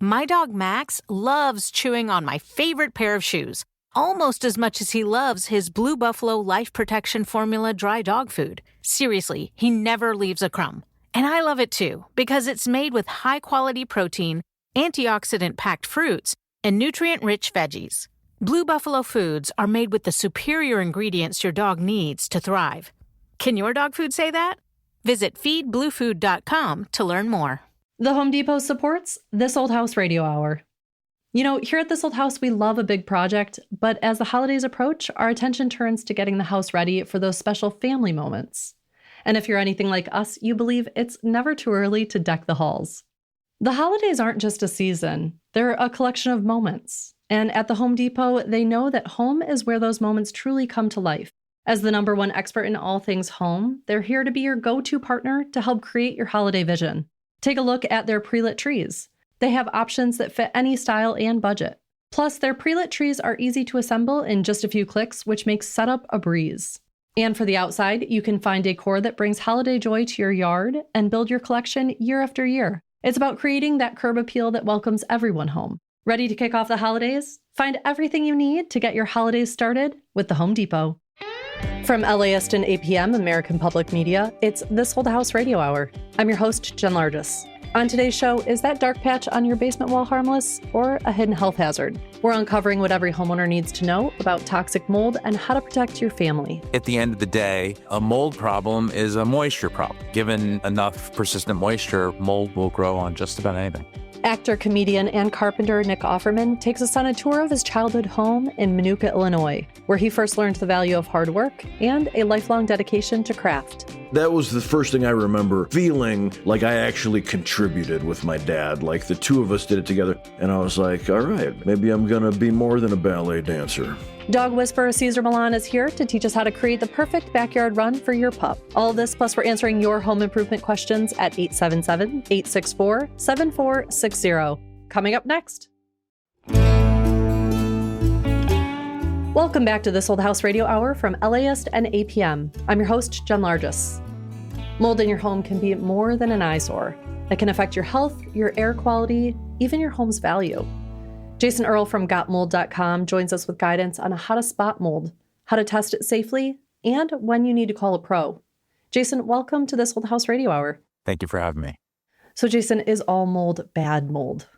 My dog Max loves chewing on my favorite pair of shoes, almost as much as he loves his Blue Buffalo Life Protection Formula dry dog food. Seriously, he never leaves a crumb. And I love it too, because it's made with high-quality protein, antioxidant-packed fruits, and nutrient-rich veggies. Blue Buffalo foods are made with the superior ingredients your dog needs to thrive. Can your dog food say that? Visit feedbluefood.com to learn more. The Home Depot supports This Old House Radio Hour. You know, here at This Old House, we love a big project, but as the holidays approach, our attention turns to getting the house ready for those special family moments. And if you're anything like us, you believe it's never too early to deck the halls. The holidays aren't just a season, they're a collection of moments. And at the Home Depot, they know that home is where those moments truly come to life. As the #1 expert in all things home, they're here to be your go-to partner to help create your holiday vision. Take a look at their pre-lit trees. They have options that fit any style and budget. Plus, their pre-lit trees are easy to assemble in just a few clicks, which makes setup a breeze. And for the outside, you can find decor that brings holiday joy to your yard and build your collection year after year. It's about creating that curb appeal that welcomes everyone home. Ready to kick off the holidays? Find everything you need to get your holidays started with the Home Depot. From LAist and APM, American Public Media, it's This Old House Radio Hour. I'm your host, Jen Largis. On today's show, is that dark patch on your basement wall harmless or a hidden health hazard? We're uncovering what every homeowner needs to know about toxic mold and how to protect your family. At the end of the day, a mold problem is a moisture problem. Given enough persistent moisture, mold will grow on just about anything. Actor, comedian, and carpenter Nick Offerman takes us on a tour of his childhood home in Minooka, Illinois, where he first learned the value of hard work and a lifelong dedication to craft. That was the first thing I remember feeling like I actually contributed with my dad. Like the two of us did it together. And I was like, all right, maybe I'm going to be more than a ballet dancer. Dog whisperer Cesar Milan is here to teach us how to create the perfect backyard run for your pup. All of this, plus we're answering your home improvement questions at 877-864-7460. Coming up next. Welcome back to This Old House Radio Hour from LAist and APM. I'm your host, Jen Largis. Mold in your home can be more than an eyesore. It can affect your health, your air quality, even your home's value. Jason Earle from GotMold.com joins us with guidance on how to spot mold, how to test it safely, and when you need to call a pro. Jason, welcome to This Old House Radio Hour. Thank you for having me. So, Jason, is all mold bad mold?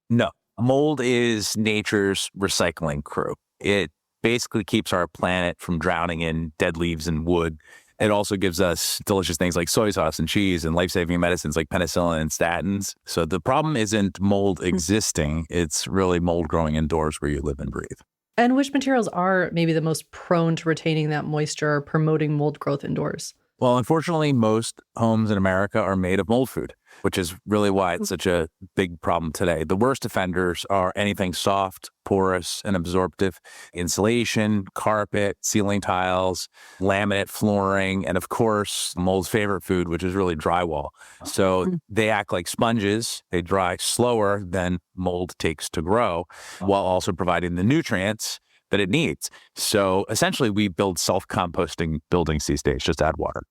No. Mold is nature's recycling crew. It basically keeps our planet from drowning in dead leaves and wood. It also gives us delicious things like soy sauce and cheese and life-saving medicines like penicillin and statins. So the problem isn't mold existing. It's really mold growing indoors where you live and breathe. And which materials are maybe the most prone to retaining that moisture or promoting mold growth indoors? Well, unfortunately, most homes in America are made of mold food, which is really why it's such a big problem today. The worst offenders are anything soft, porous, and absorptive: insulation, carpet, ceiling tiles, laminate flooring, and of course, mold's favorite food, which is really drywall. So they act like sponges. They dry slower than mold takes to grow, while also providing the nutrients that it needs. So essentially, we build self-composting buildings these days. Just add water.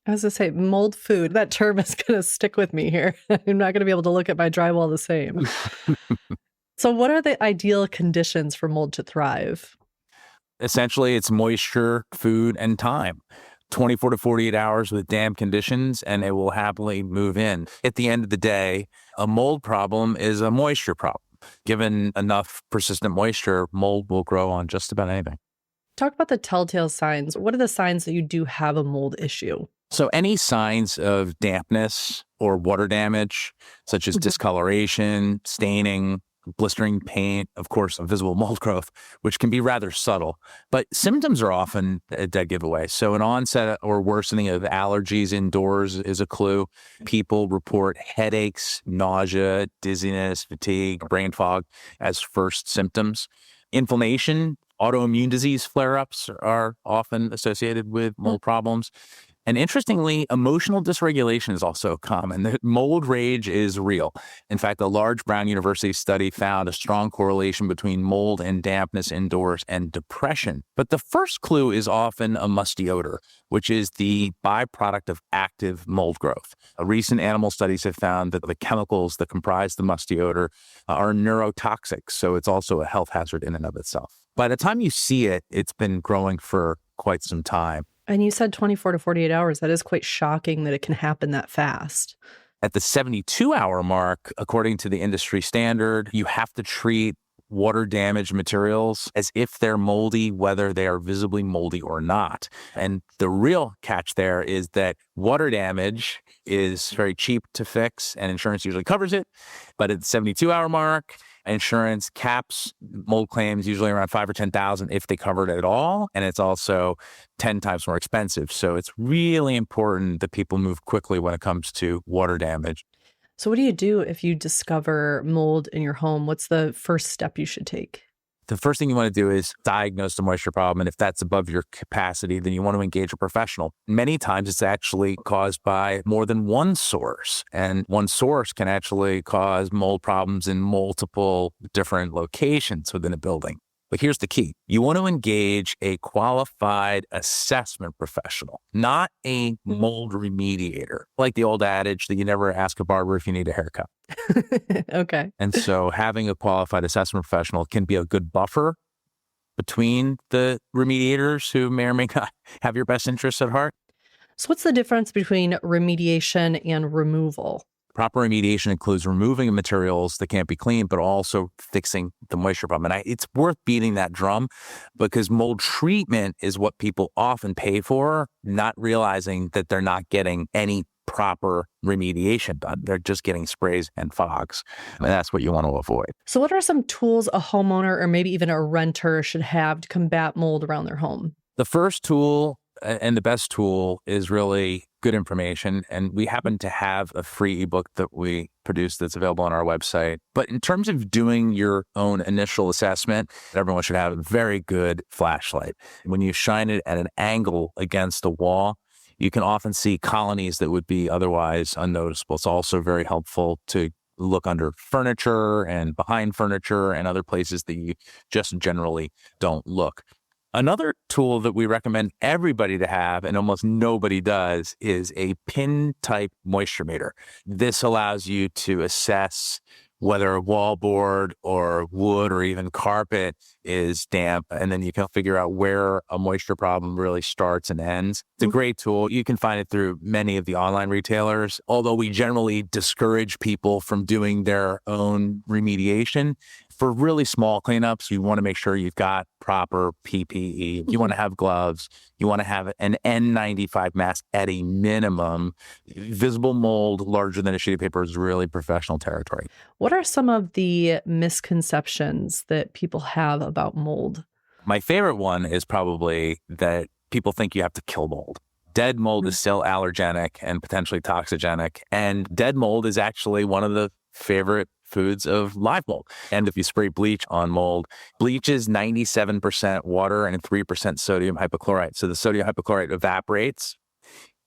I was going to say, mold food, that term is going to stick with me here. I'm not going to be able to look at my drywall the same. So what are the ideal conditions for mold to thrive? Essentially, it's moisture, food, and time. 24 to 48 hours with damp conditions, and it will happily move in. At the end of the day, a mold problem is a moisture problem. Given enough persistent moisture, mold will grow on just about anything. Talk about the telltale signs. What are the signs that you do have a mold issue? So any signs of dampness or water damage, such as discoloration, staining, blistering paint, of course, visible mold growth, which can be rather subtle. But symptoms are often a dead giveaway. So an onset or worsening of allergies indoors is a clue. People report headaches, nausea, dizziness, fatigue, brain fog as first symptoms. Inflammation, autoimmune disease flare-ups are often associated with mold problems. And interestingly, emotional dysregulation is also common. The mold rage is real. In fact, a large Brown University study found a strong correlation between mold and dampness indoors and depression. But the first clue is often a musty odor, which is the byproduct of active mold growth. Recent animal studies have found that the chemicals that comprise the musty odor are neurotoxic, so it's also a health hazard in and of itself. By the time you see it, it's been growing for quite some time. And you said 24 to 48 hours. That is quite shocking that it can happen that fast. At the 72-hour mark, according to the industry standard, you have to treat water-damaged materials as if they're moldy, whether they are visibly moldy or not. And the real catch there is that water damage is very cheap to fix, and insurance usually covers it. But at the 72-hour mark, insurance caps mold claims usually around $5,000 or $10,000 if they cover it at all. And it's also 10 times more expensive. So it's really important that people move quickly when it comes to water damage. So what do you do if you discover mold in your home? What's the first step you should take? The first thing you want to do is diagnose the moisture problem. And if that's above your capacity, then you want to engage a professional. Many times it's actually caused by more than one source. And one source can actually cause mold problems in multiple different locations within a building. But here's the key. You want to engage a qualified assessment professional, not a mold remediator. Like the old adage that you never ask a barber if you need a haircut. Okay. And so having a qualified assessment professional can be a good buffer between the remediators who may or may not have your best interests at heart. So what's the difference between remediation and removal? Proper remediation includes removing materials that can't be cleaned, but also fixing the moisture problem. And it's worth beating that drum because mold treatment is what people often pay for, not realizing that they're not getting any proper remediation done. They're just getting sprays and fogs. And that's what you want to avoid. So what are some tools a homeowner or maybe even a renter should have to combat mold around their home? The first tool and the best tool is really good information. And we happen to have a free ebook that we produce that's available on our website. But in terms of doing your own initial assessment, everyone should have a very good flashlight. When you shine it at an angle against a wall, you can often see colonies that would be otherwise unnoticeable. It's also very helpful to look under furniture and behind furniture and other places that you just generally don't look. Another tool that we recommend everybody to have, and almost nobody does, is a pin-type moisture meter. This allows you to assess whether a wallboard or wood or even carpet is damp, and then you can figure out where a moisture problem really starts and ends. It's a great tool. You can find it through many of the online retailers, although we generally discourage people from doing their own remediation. For really small cleanups, you want to make sure you've got proper PPE. You want to have gloves. You want to have an N95 mask at a minimum. Visible mold larger than a sheet of paper is really professional territory. What are some of the misconceptions that people have about mold? My favorite one is probably that people think you have to kill mold. Dead mold is still allergenic and potentially toxigenic. And dead mold is actually one of the favorite foods of live mold. And if you spray bleach on mold, bleach is 97% water and 3% sodium hypochlorite. So the sodium hypochlorite evaporates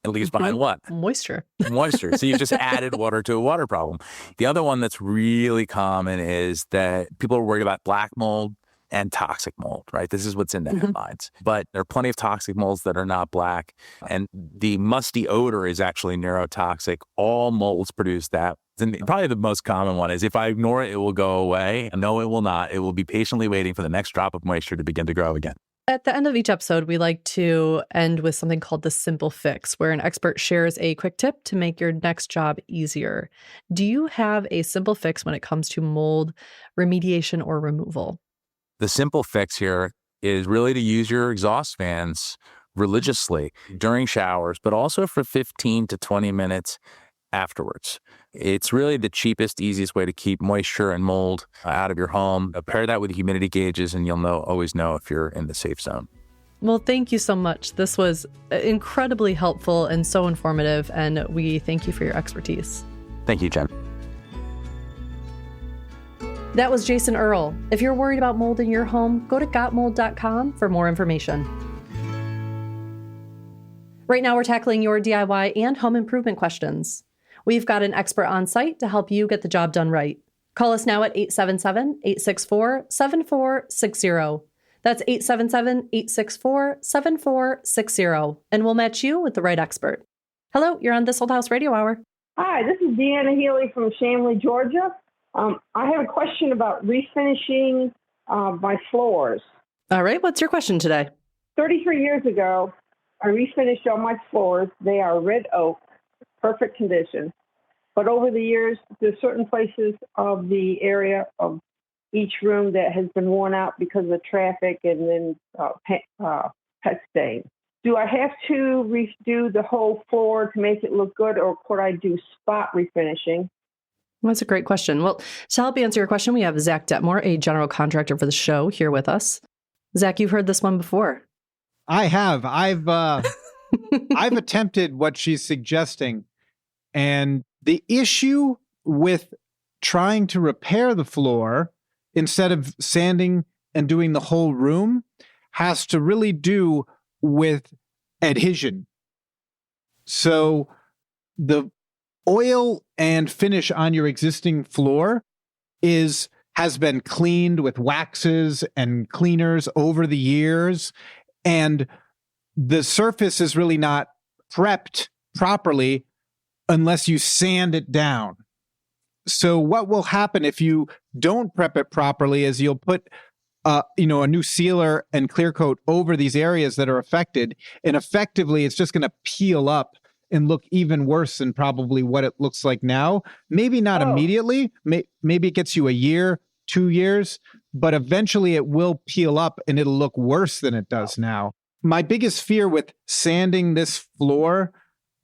and leaves behind what? Moisture. Moisture. So you just added water to a water problem. The other one that's really common is that people are worried about black mold and toxic mold, right? This is what's in the headlines. But there are plenty of toxic molds that are not black. And the musty odor is actually neurotoxic. All molds produce that. And probably the most common one is if I ignore it, it will go away. No, it will not. It will be patiently waiting for the next drop of moisture to begin to grow again. At the end of each episode, we like to end with something called the simple fix, where an expert shares a quick tip to make your next job easier. Do you have a simple fix when it comes to mold remediation or removal? The simple fix here is really to use your exhaust fans religiously during showers, but also for 15 to 20 minutes afterwards. It's really the cheapest, easiest way to keep moisture and mold out of your home. Pair that with humidity gauges and you'll always know if you're in the safe zone. Well, thank you so much. This was incredibly helpful and so informative, and we thank you for your expertise. Thank you, Jen. That was Jason Earle. If you're worried about mold in your home, go to gotmold.com for more information. Right now, we're tackling your DIY and home improvement questions. We've got an expert on site to help you get the job done right. Call us now at 877-864-7460. That's 877-864-7460, and we'll match you with the right expert. Hello, you're on This Old House Radio Hour. Hi, this is Deanna Healy from Shamley, Georgia. I have a question about refinishing my floors. All right, what's your question today? 33 years ago, I refinished all my floors. They are red oak, perfect condition. But over the years, there's certain places of the area of each room that has been worn out because of traffic and then pet stain. Do I have to redo the whole floor to make it look good, or could I do spot refinishing? That's a great question. Well, to help answer your question, we have Zach Detmore, a general contractor for the show, here with us. Zach, you've heard this one before. I have. I've attempted what she's suggesting. And the issue with trying to repair the floor instead of sanding and doing the whole room has to really do with adhesion. So the oil and finish on your existing floor has been cleaned with waxes and cleaners over the years, and the surface is really not prepped properly unless you sand it down. So what will happen if you don't prep it properly is you'll put a new sealer and clear coat over these areas that are affected, and effectively it's just going to peel up and look even worse than probably what it looks like now. Maybe not immediately. Maybe it gets you a year, 2 years, but eventually it will peel up and it'll look worse than it does now. My biggest fear with sanding this floor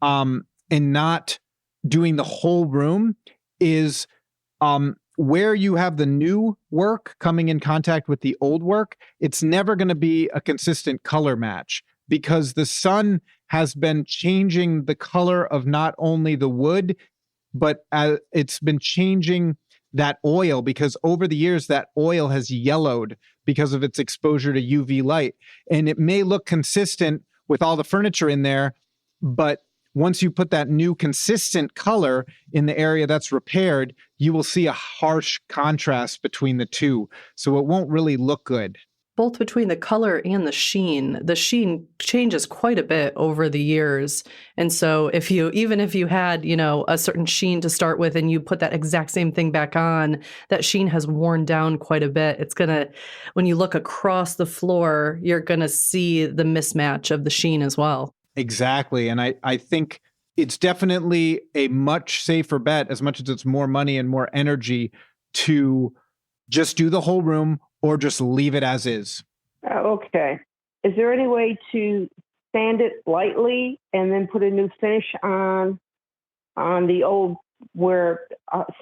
and not doing the whole room is where you have the new work coming in contact with the old work, it's never going to be a consistent color match because the sun has been changing the color of not only the wood, but it's been changing that oil, because over the years that oil has yellowed because of its exposure to UV light. And it may look consistent with all the furniture in there, but once you put that new consistent color in the area that's repaired, you will see a harsh contrast between the two. So it won't really look good. Both between the color and the sheen changes quite a bit over the years. And so even if you had, a certain sheen to start with and you put that exact same thing back on, that sheen has worn down quite a bit. When you look across the floor, you're going to see the mismatch of the sheen as well. Exactly. And I think it's definitely a much safer bet, as much as it's more money and more energy, to just do the whole room or just leave it as is. Okay. Is there any way to sand it lightly and then put a new finish on the old,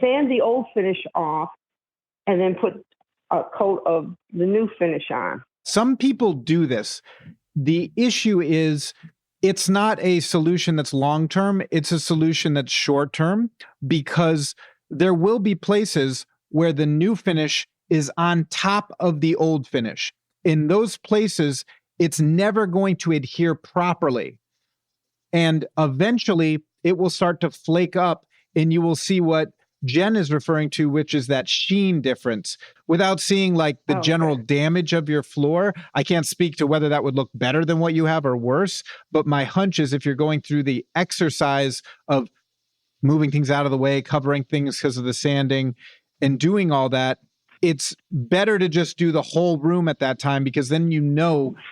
sand the old finish off and then put a coat of the new finish on? Some people do this. The issue is it's not a solution that's long-term. It's a solution that's short-term, because there will be places where the new finish is on top of the old finish. In those places, it's never going to adhere properly. And eventually, it will start to flake up, and you will see what Jen is referring to, which is that sheen difference. Without seeing the general damage of your floor, I can't speak to whether that would look better than what you have or worse. But my hunch is if you're going through the exercise of moving things out of the way, covering things because of the sanding, and doing all that, it's better to just do the whole room at that time, because then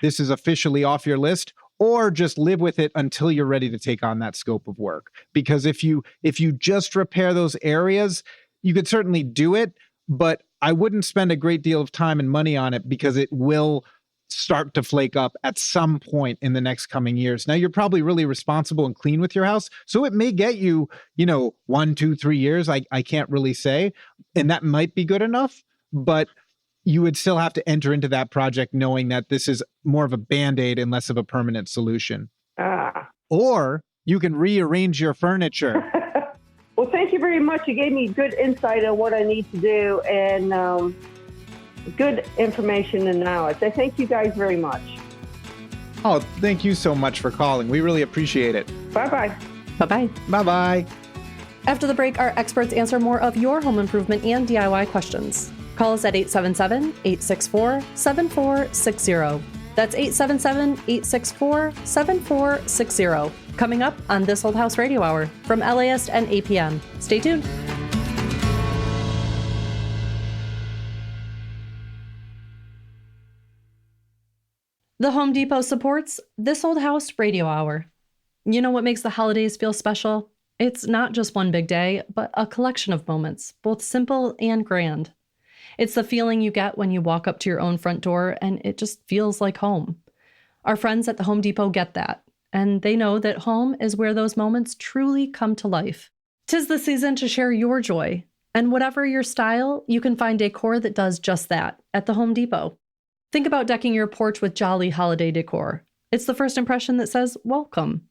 this is officially off your list, or just live with it until you're ready to take on that scope of work. Because if you just repair those areas, you could certainly do it, but I wouldn't spend a great deal of time and money on it, because it will start to flake up at some point in the next coming years. Now, you're probably really responsible and clean with your house, so it may get you, 1, 2, 3 years. I can't really say, and that might be good enough, but you would still have to enter into that project knowing that this is more of a Band-Aid and less of a permanent solution. Or you can rearrange your furniture. Well, thank you very much. You gave me good insight on what I need to do, and good information and knowledge. I thank you guys very much. Oh, thank you so much for calling. We really appreciate it. Bye-bye. Bye-bye. Bye-bye. After the break, our experts answer more of your home improvement and DIY questions. Call us at 877-864-7460. That's 877-864-7460. Coming up on This Old House Radio Hour from LAist and APM. Stay tuned. The Home Depot supports This Old House Radio Hour. You know what makes the holidays feel special? It's not just one big day, but a collection of moments, both simple and grand. It's the feeling you get when you walk up to your own front door and it just feels like home. Our friends at the Home Depot get that, and they know that home is where those moments truly come to life. 'Tis the season to share your joy, and whatever your style, you can find decor that does just that at the Home Depot. Think about decking your porch with jolly holiday decor. It's the first impression that says welcome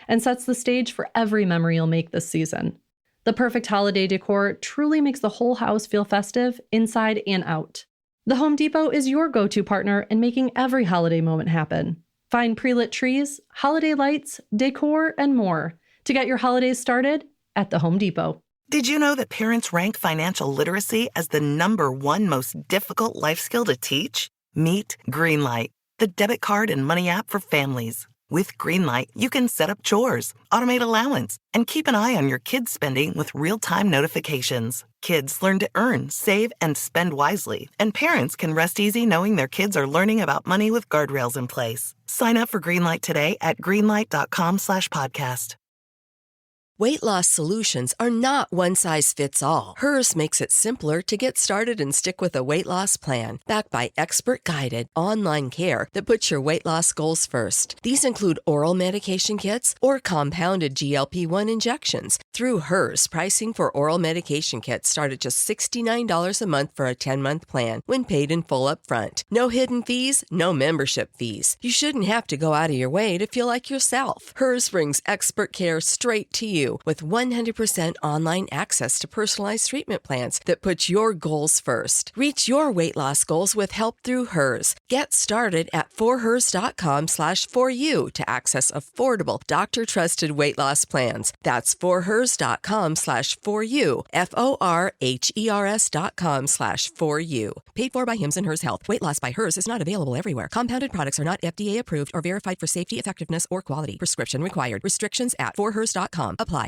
and sets the stage for every memory you'll make this season. The perfect holiday decor truly makes the whole house feel festive, inside and out. The Home Depot is your go-to partner in making every holiday moment happen. Find pre-lit trees, holiday lights, decor, and more to get your holidays started at the Home Depot. Did you know that parents rank financial literacy as the #1 most difficult life skill to teach? Meet Greenlight, the debit card and money app for families. With Greenlight, you can set up chores, automate allowance, and keep an eye on your kids' spending with real-time notifications. Kids learn to earn, save, and spend wisely, and parents can rest easy knowing their kids are learning about money with guardrails in place. Sign up for Greenlight today at greenlight.com/podcast. Weight loss solutions are not one size fits all. Hers makes it simpler to get started and stick with a weight loss plan backed by expert-guided online care that puts your weight loss goals first. These include oral medication kits or compounded GLP-1 injections. Through Hers, pricing for oral medication kits start at just $69 a month for a 10-month plan when paid in full up front. No hidden fees, no membership fees. You shouldn't have to go out of your way to feel like yourself. Hers brings expert care straight to you with 100% online access to personalized treatment plans that put your goals first. Reach your weight loss goals with help through Hers. Get started at forhers.com/4u to access affordable, doctor-trusted weight loss plans. That's forhers.com/4u, forhers.com/4u. Paid for by Hims and Hers Health. Weight loss by Hers is not available everywhere. Compounded products are not FDA approved or verified for safety, effectiveness, or quality. Prescription required. Restrictions at forhers.com. Apply.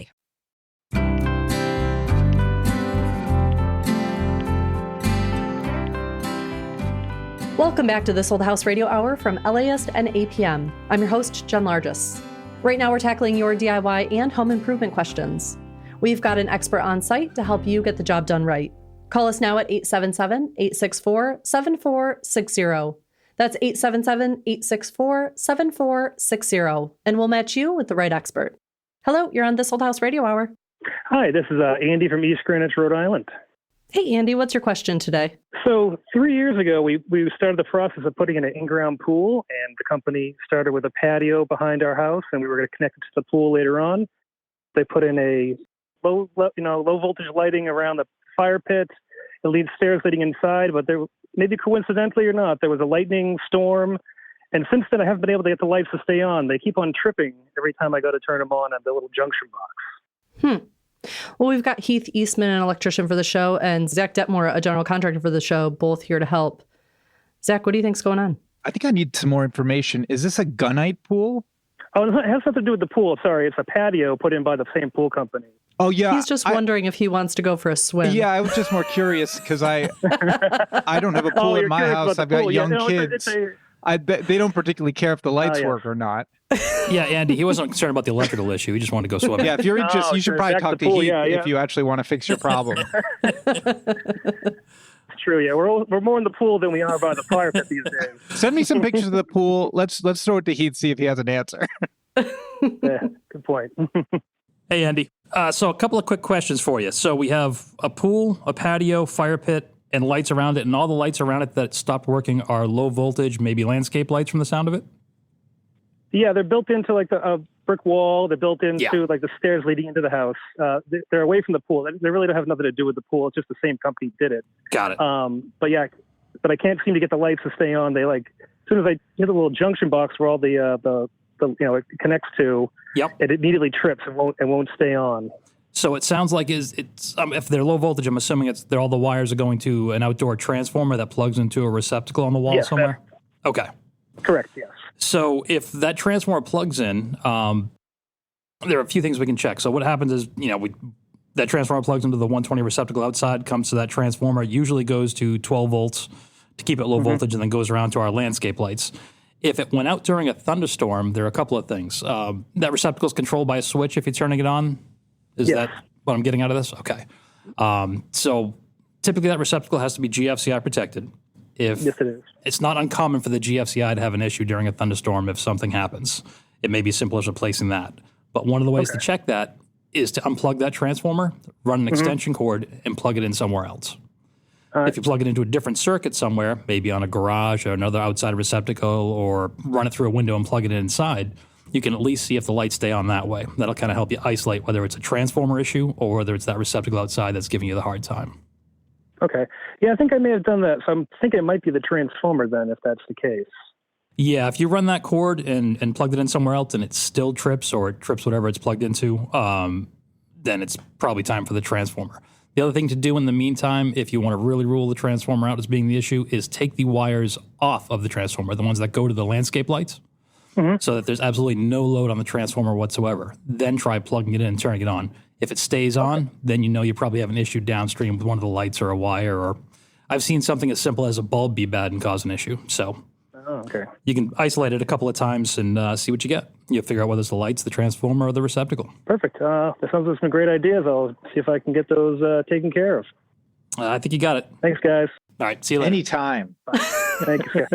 Welcome back to This Old House Radio Hour from LAist and APM. I'm your host, Jen Largis. Right now we're tackling your DIY and home improvement questions. We've got an expert on site to help you get the job done right. Call us now at 877-864-7460. That's 877-864-7460, and we'll match you with the right expert. Hello, you're on This Old House Radio Hour. Hi, this is Andy from East Greenwich, Rhode Island. Hey, Andy, what's your question today? So 3 years ago, we started the process of putting in an in-ground pool, and the company started with a patio behind our house, and we were going to connect it to the pool later on. They put in a low voltage lighting around the fire pit. It leads stairs leading inside, but there, maybe coincidentally or not, there was a lightning storm. And since then, I haven't been able to get the lights to stay on. They keep on tripping every time I go to turn them on at the little junction box. Well, we've got Heath Eastman, an electrician for the show, and Zach Detmore, a general contractor for the show, both here to help. Zach, what do you think's going on? I think I need some more information. Is this a gunite pool? Oh, it has nothing to do with the pool. Sorry, it's a patio put in by the same pool company. Oh, yeah. He's just wondering if he wants to go for a swim. Yeah, I was just more curious because I don't have a pool at my house. I've got young kids. I bet they don't particularly care if the lights work or not. Yeah, Andy, he wasn't concerned about the electrical issue. He just wanted to go swimming. Yeah, if you're interested, you should probably talk to Heath if you actually want to fix your problem. It's true, yeah. We're more in the pool than we are by the fire pit these days. Send me some pictures of the pool. Let's throw it to Heath, see if he has an answer. Yeah, good point. Hey, Andy. So a couple of quick questions for you. So we have a pool, a patio, fire pit, and lights around it, and all the lights around it that stopped working are low voltage, maybe landscape lights from the sound of it? Yeah, they're built into like a brick wall. They're built into like the stairs leading into the house. They're away from the pool. They really don't have nothing to do with the pool. It's just the same company did it. Got it. But I can't seem to get the lights to stay on. They soon as I hit the little junction box where all the it connects to, it immediately trips and won't stay on. So it sounds like it's if they're low voltage, I'm assuming all the wires are going to an outdoor transformer that plugs into a receptacle on the wall somewhere? Okay. Correct, yes. So if that transformer plugs in, there are a few things we can check. So what happens is, that transformer plugs into the 120 receptacle outside, comes to that transformer, usually goes to 12 volts to keep it low voltage, and then goes around to our landscape lights. If it went out during a thunderstorm, there are a couple of things. That receptacle is controlled by a switch if you're turning it on. Is that what I'm getting out of this? Okay. So typically that receptacle has to be GFCI protected. Yes, it is. It's not uncommon for the GFCI to have an issue during a thunderstorm if something happens. It may be simple as replacing that. But one of the ways to check that is to unplug that transformer, run an extension cord, and plug it in somewhere else. If you plug it into a different circuit somewhere, maybe on a garage or another outside receptacle, or run it through a window and plug it in inside, you can at least see if the lights stay on that way. That'll kind of help you isolate whether it's a transformer issue or whether it's that receptacle outside that's giving you the hard time. Okay. Yeah, I think I may have done that. So I'm thinking it might be the transformer then, if that's the case. Yeah, if you run that cord and plugged it in somewhere else and it still trips, or it trips whatever it's plugged into, then it's probably time for the transformer. The other thing to do in the meantime, if you want to really rule the transformer out as being the issue, is take the wires off of the transformer, the ones that go to the landscape lights, so that there's absolutely no load on the transformer whatsoever. Then try plugging it in and turning it on. If it stays on, then you probably have an issue downstream with one of the lights or a wire, or I've seen something as simple as a bulb be bad and cause an issue. So you can isolate it a couple of times and see what you get. You'll figure out whether it's the lights, the transformer, or the receptacle. Perfect. That sounds like some great ideas. I'll see if I can get those taken care of. I think you got it. Thanks, guys. All right. See you later. Anytime. Thank you, sir.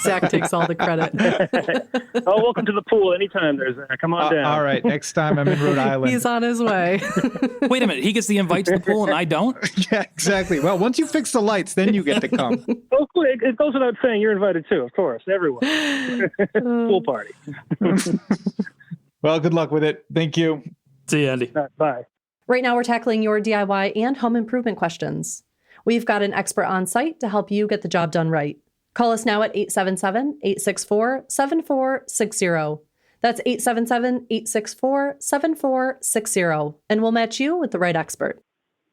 Zach takes all the credit. Welcome to the pool anytime. Come on down. All right. Next time I'm in Rhode Island. He's on his way. Wait a minute. He gets the invite to the pool and I don't? Yeah, exactly. Well, once you fix the lights, then you get to come. It goes without saying you're invited too, of course. Everyone. Pool party. Well, good luck with it. Thank you. See you, Andy. Bye. Right now, we're tackling your DIY and home improvement questions. We've got an expert on site to help you get the job done right. Call us now at 877-864-7460. That's 877-864-7460, and we'll match you with the right expert.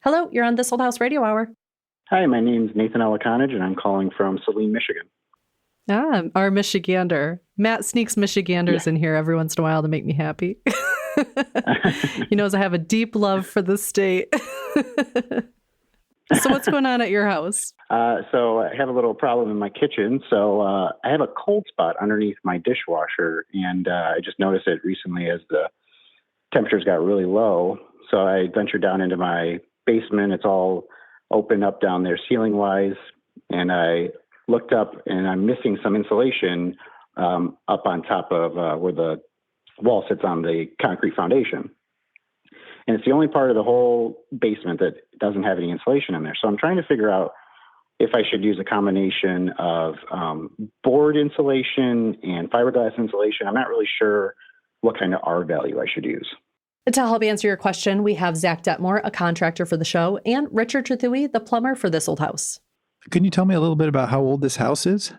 Hello, you're on This Old House Radio Hour. Hi, my name's Nathan Alaconage, and I'm calling from Saline, Michigan. Our Michigander. Matt sneaks Michiganders in here every once in a while to make me happy. He knows I have a deep love for the state. So what's going on at your house? So I have a little problem in my kitchen. So I have a cold spot underneath my dishwasher, and I just noticed it recently as the temperatures got really low. So I ventured down into my basement. It's all open up down there ceiling-wise, and I looked up, and I'm missing some insulation up on top of where the wall sits on the concrete foundation. And it's the only part of the whole basement that doesn't have any insulation in there. So I'm trying to figure out if I should use a combination of board insulation and fiberglass insulation. I'm not really sure what kind of R value I should use. To help answer your question, we have Zach Detmore, a contractor for the show, and Richard Trethui, the plumber for This Old House. Can you tell me a little bit about how old this house is?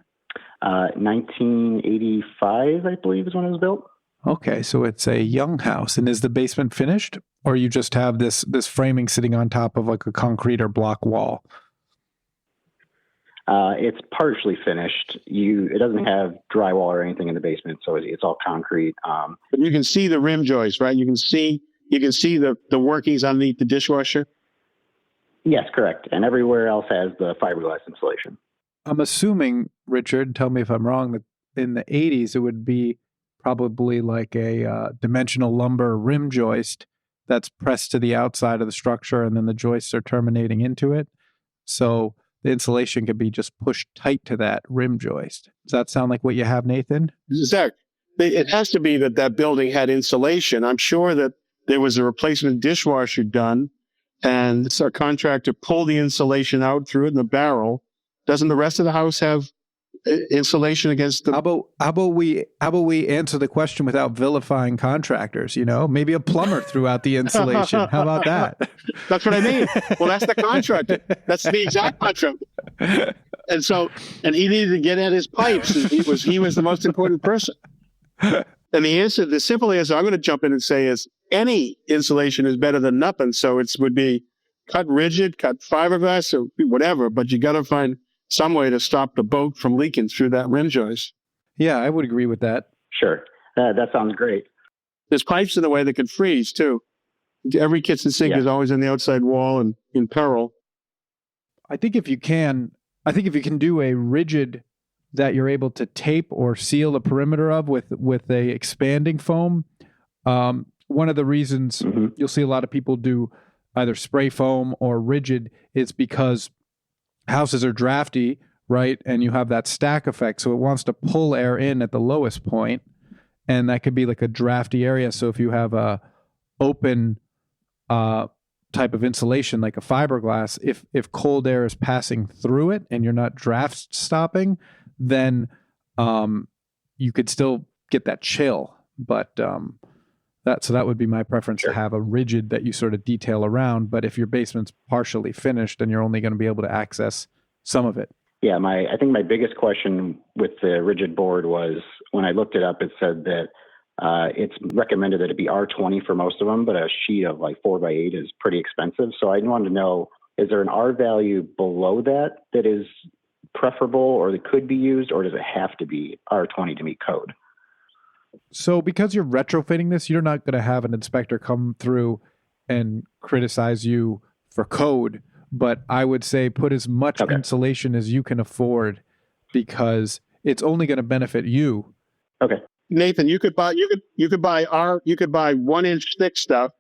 1985, I believe, is when it was built. Okay, so it's a young house. And is the basement finished? Or you just have this framing sitting on top of like a concrete or block wall? It's partially finished. It doesn't have drywall or anything in the basement, so it's all concrete. But you can see the rim joist, right? You can see the workings underneath the dishwasher. Yes, correct. And everywhere else has the fiberglass insulation. I'm assuming, Richard, tell me if I'm wrong, that in the 80s it would be probably like a dimensional lumber rim joist that's pressed to the outside of the structure, and then the joists are terminating into it. So the insulation can be just pushed tight to that rim joist. Does that sound like what you have, Nathan? Zach, it has to be that building had insulation. I'm sure that there was a replacement dishwasher done, and our contractor pulled the insulation out, threw it in the barrel. Doesn't the rest of the house have insulation against the... How about we answer the question without vilifying contractors? Maybe a plumber threw out the insulation. How about that? That's what I mean. Well, that's the contractor. That's the exact contractor. And he needed to get at his pipes. And he was the most important person. And the simple answer I'm going to jump in and say is any insulation is better than nothing. So it would be cut rigid, cut fiberglass, or whatever, but you got to find some way to stop the boat from leaking through that rim joist. Yeah, I would agree with that. Sure. That sounds great. There's pipes in the way that could freeze too. Every kitchen sink is always on the outside wall and in peril. I think if you can do a rigid that you're able to tape or seal the perimeter of with a expanding foam, one of the reasons you'll see a lot of people do either spray foam or rigid is because houses are drafty, right? And you have that stack effect. So it wants to pull air in at the lowest point, and that could be like a drafty area. So if you have a open type of insulation like a fiberglass, if cold air is passing through it and you're not draft stopping, then you could still get that chill. But that would be my preference, to have a rigid that you sort of detail around. But if your basement's partially finished, then you're only going to be able to access some of it. Yeah, I think my biggest question with the rigid board was when I looked it up, it said that it's recommended that it be R20 for most of them, but a sheet of like 4x8 is pretty expensive. So I wanted to know, is there an R value below that is preferable or that could be used, or does it have to be R20 to meet code? So because you're retrofitting this, you're not going to have an inspector come through and criticize you for code. But I would say put as much insulation as you can afford, because it's only going to benefit you. Okay. Nathan, you could buy 1 inch thick stuff.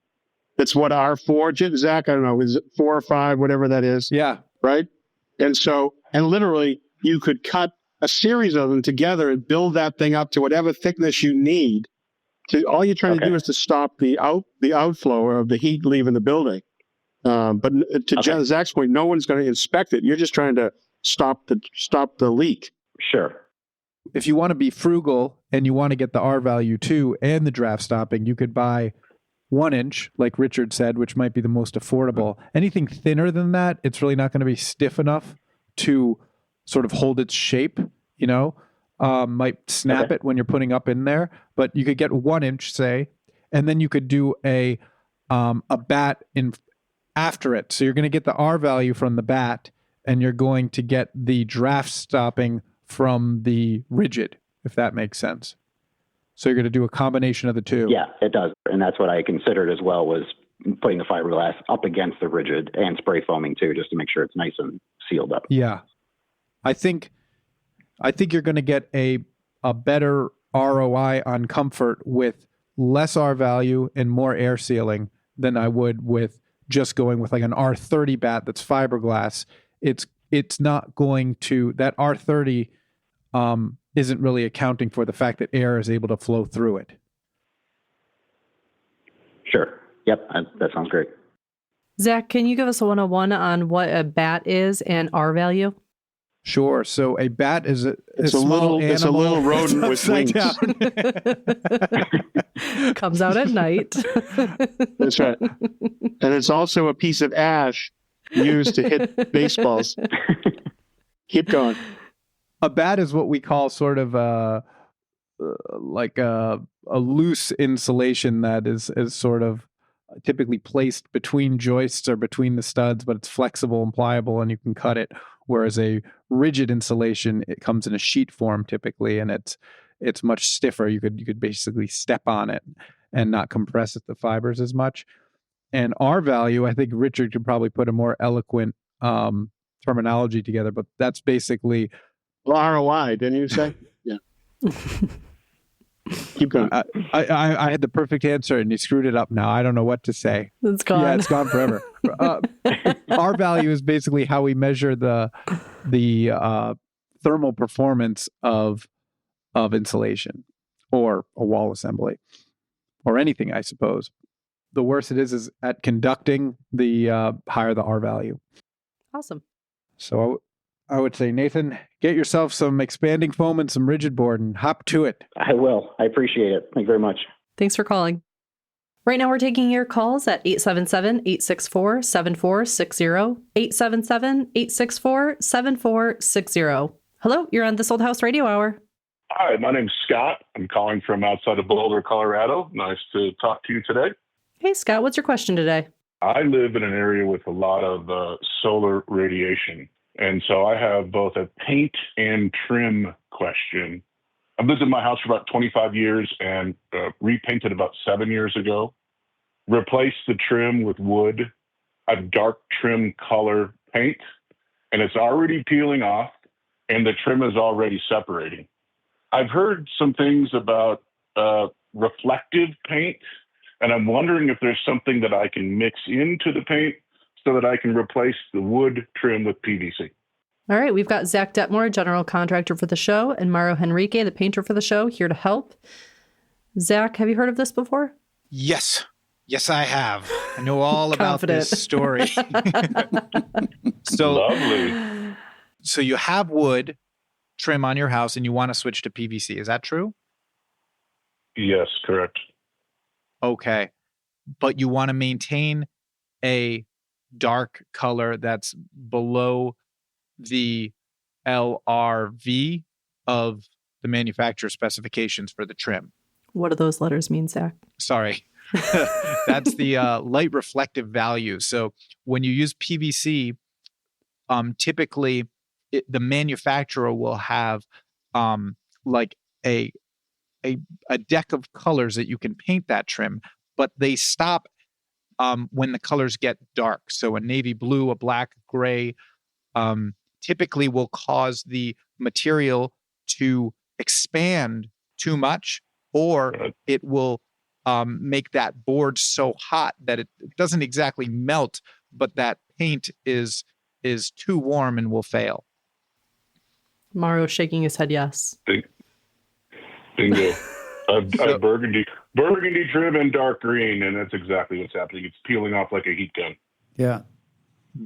That's what R4, Zach, I don't know, is it 4 or 5, whatever that is? Yeah. Right? And literally you could cut a series of them together and build that thing up to whatever thickness you need. All you're trying to do is to stop the outflow of the heat leaving the building. But to Zach's point, no one's going to inspect it. You're just trying to stop the leak. Sure. If you want to be frugal and you want to get the R value too and the draft stopping, you could buy 1 inch, like Richard said, which might be the most affordable. Anything thinner than that, it's really not going to be stiff enough to sort of hold its shape, might snap it when you're putting up in there. But you could get 1 inch, say, and then you could do a bat in after it. So you're going to get the R value from the bat, and you're going to get the draft stopping from the rigid, if that makes sense. So you're going to do a combination of the two. Yeah, it does. And that's what I considered as well, was putting the fiberglass up against the rigid and spray foaming too, just to make sure it's nice and sealed up. Yeah. I think you're going to get a better ROI on comfort with less R value and more air sealing than I would with just going with like an R30 bat that's fiberglass. It's not going to, that R30 isn't really accounting for the fact that air is able to flow through it. Sure. Yep. That sounds great. Zach, can you give us a 101 on what a bat is and R value? Sure. So a bat is a little animal. It's a little rodent with wings. Comes out at night. That's right. And it's also a piece of ash used to hit baseballs. Keep going. A bat is what we call sort of like a loose insulation that is sort of typically placed between joists or between the studs, but it's flexible and pliable and you can cut it. Whereas a rigid insulation, it comes in a sheet form typically, and it's much stiffer. You could basically step on it and not compress the fibers as much. And R value, I think Richard could probably put a more eloquent terminology together, but that's basically ROI, didn't you say? Yeah. Keep going. I had the perfect answer and you screwed it up now. I don't know what to say. It's gone. Yeah, it's gone forever. R value is basically how we measure the thermal performance of insulation or a wall assembly or anything, I suppose. The worse it is at conducting, the higher the R value. Awesome. So I would say, Nathan, get yourself some expanding foam and some rigid board and hop to it. I will. I appreciate it. Thank you very much. Thanks for calling. Right now, we're taking your calls at 877-864-7460, 877-864-7460. Hello, you're on This Old House Radio Hour. Hi, my name's Scott. I'm calling from outside of Boulder, Colorado. Nice to talk to you today. Hey, Scott, what's your question today? I live in an area with a lot of solar radiation, and so I have both a paint and trim question. I've lived in my house for about 25 years and repainted about 7 years ago. Replaced the trim with wood, a dark trim color paint, and it's already peeling off, and the trim is already separating. I've heard some things about reflective paint, and I'm wondering if there's something that I can mix into the paint so that I can replace the wood trim with PVC. All right, we've got Zach Detmore, general contractor for the show, and Mauro Henrique, the painter for the show, here to help. Zach, have you heard of this before? Yes. Yes, I have. I know all about this story. Lovely. So you have wood trim on your house and you want to switch to PVC. Is that true? Yes, correct. Okay. But you want to maintain a dark color that's below the LRV of the manufacturer specifications for the trim. What do those letters mean, Zach? Sorry. That's the light reflective value. So when you use PVC, typically the manufacturer will have like a deck of colors that you can paint that trim, but they stop when the colors get dark. So a navy blue, a black, gray, typically will cause the material to expand too much, or it will make that board so hot that it doesn't exactly melt, but that paint is too warm and will fail. Mauro shaking his head yes. Bingo. I've burgundy trim and dark green, and that's exactly what's happening. It's peeling off like a heat gun. Yeah.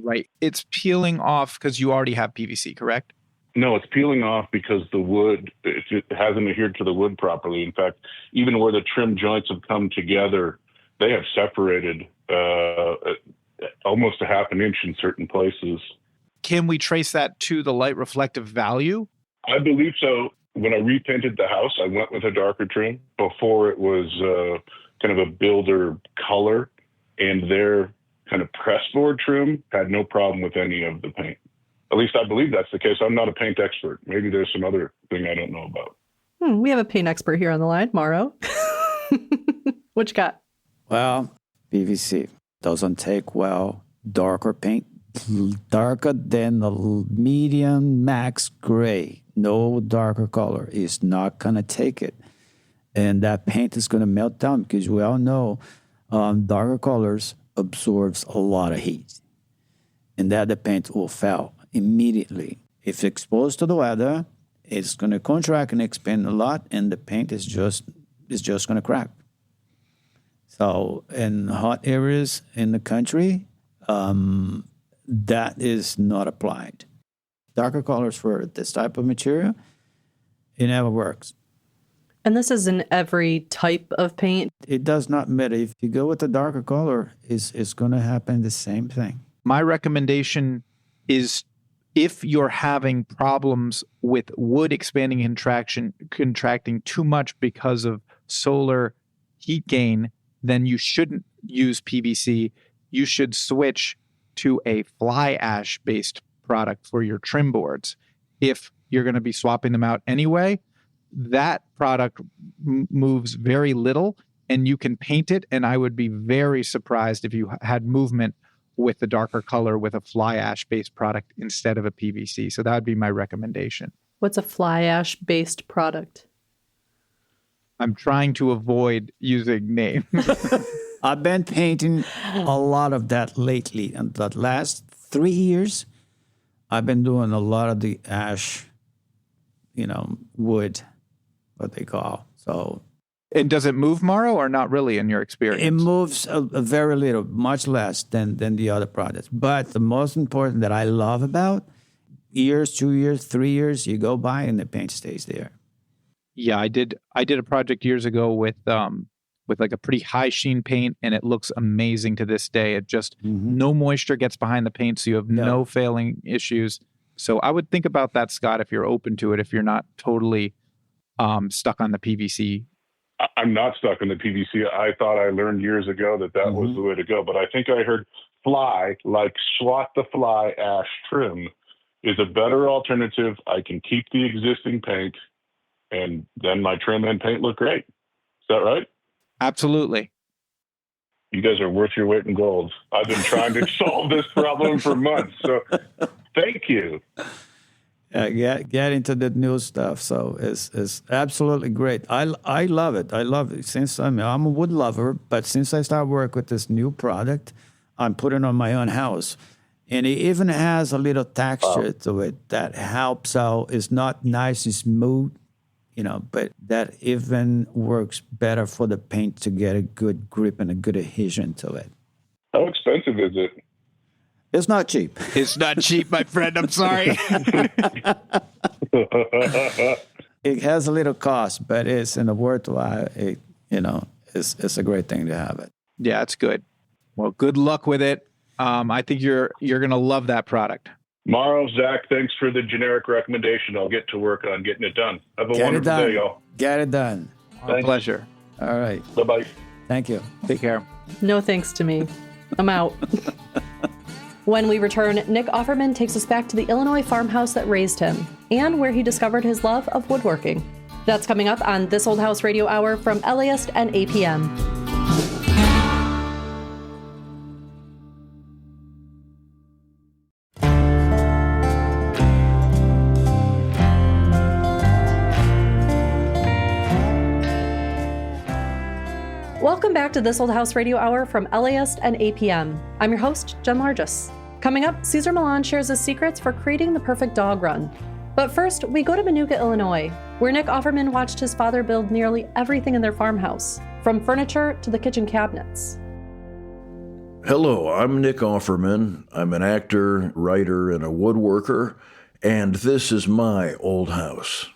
Right. It's peeling off because you already have PVC, correct? No, it's peeling off because the wood, it hasn't adhered to the wood properly. In fact, even where the trim joints have come together, they have separated almost a half an inch in certain places. Can we trace that to the light reflective value? I believe so. When I repainted the house, I went with a darker trim. Before it was kind of a builder color, and their kind of pressboard trim had no problem with any of the paint. At least I believe that's the case. I'm not a paint expert. Maybe there's some other thing I don't know about. We have a paint expert here on the line, Mauro. What you got? Well, PVC doesn't take well darker paint, darker than the medium max gray. No darker color is not going to take it. And that paint is going to melt down because we all know darker colors absorbs a lot of heat. And that the paint will fail immediately. If exposed to the weather, it's going to contract and expand a lot, and the paint is just going to crack. So in hot areas in the country, that is not applied. Darker colors for this type of material, it never works. And this is in every type of paint? It does not matter. If you go with a darker color, it's going to happen the same thing. My recommendation is if you're having problems with wood expanding and contracting too much because of solar heat gain, then you shouldn't use PVC. You should switch to a fly ash based product for your trim boards. If you're going to be swapping them out anyway, that product moves very little and you can paint it. And I would be very surprised if you had movement with the darker color with a fly ash based product instead of a PVC. So that would be my recommendation. What's a fly ash based product? I'm trying to avoid using names. I've been painting a lot of that lately. And the last 3 years, I've been doing a lot of the ash, wood, what they call. So, and does it move, Mauro, or not really in your experience? It moves a very little, much less than the other products. But the most important that I love about, years, 2 years, 3 years, you go by and the paint stays there. Yeah, I did a project years ago with with like a pretty high sheen paint, and it looks amazing to this day. It just, no moisture gets behind the paint, so you have no failing issues. So I would think about that, Scott, if you're open to it, if you're not totally stuck on the PVC. I'm not stuck on the PVC. I thought I learned years ago that was the way to go, but I think I heard fly, like Swat the Fly ash trim, is a better alternative. I can keep the existing paint, and then my trim and paint look great. Is that right? Absolutely. You guys are worth your weight in gold. I've been trying to solve this problem for months, so thank you. Get into the new stuff. So it's absolutely great. I love it. I love it. Since I'm a wood lover, but since I started work with this new product, I'm putting on my own house. And it even has a little texture to it that helps out. It's not nice and smooth, but that even works better for the paint to get a good grip and a good adhesion to it. How expensive is it? It's not cheap. It's not cheap, my friend. I'm sorry. It has a little cost, but it's in the worthwhile. It's a great thing to have it. Yeah, it's good. Well, good luck with it. I think you're going to love that product. Morrow, Zach, thanks for the generic recommendation. I'll get to work on getting it done. Have a wonderful day, y'all. Get it done. Our pleasure. All right. Bye-bye. Thank you. Take care. No thanks to me. I'm out. When we return, Nick Offerman takes us back to the Illinois farmhouse that raised him and where he discovered his love of woodworking. That's coming up on This Old House Radio Hour from LAist and APM. Welcome back to This Old House Radio Hour from LAist and APM. I'm your host, Jen Largis. Coming up, Cesar Millan shares his secrets for creating the perfect dog run. But first, we go to Minooka, Illinois, where Nick Offerman watched his father build nearly everything in their farmhouse, from furniture to the kitchen cabinets. Hello, I'm Nick Offerman. I'm an actor, writer, and a woodworker, and this is my old house.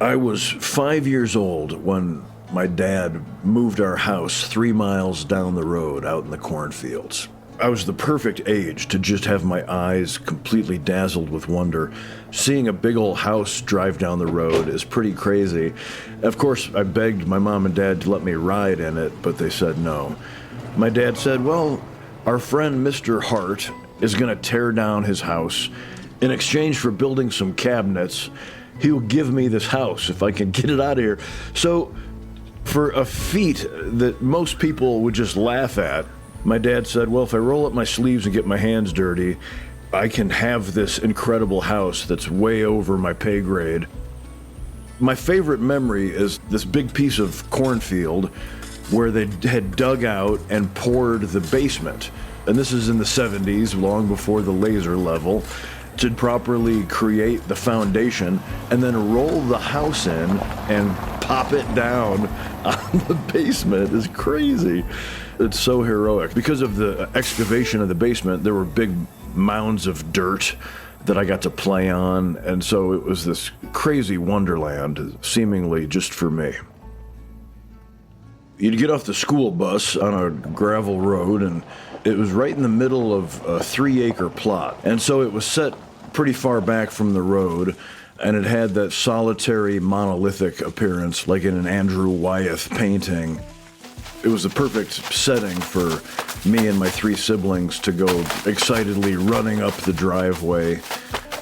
I was 5 years old when my dad moved our house 3 miles down the road out in the cornfields. I was the perfect age to just have my eyes completely dazzled with wonder. Seeing a big old house drive down the road is pretty crazy. Of course, I begged my mom and dad to let me ride in it, but they said no. My dad said, well, our friend Mr. Hart is going to tear down his house. In exchange for building some cabinets, he'll give me this house if I can get it out of here. So, for a feat that most people would just laugh at, my dad said, well, if I roll up my sleeves and get my hands dirty, I can have this incredible house that's way over my pay grade. My favorite memory is this big piece of cornfield where they had dug out and poured the basement. And this is in the 70s, long before the laser level, to properly create the foundation and then roll the house in and pop it down on the basement is crazy. It's so heroic. Because of the excavation of the basement, there were big mounds of dirt that I got to play on, and so it was this crazy wonderland, seemingly just for me. You'd get off the school bus on a gravel road, and it was right in the middle of a 3-acre plot. And so it was set pretty far back from the road, and it had that solitary monolithic appearance like in an Andrew Wyeth painting. It was the perfect setting for me and my 3 siblings to go excitedly running up the driveway.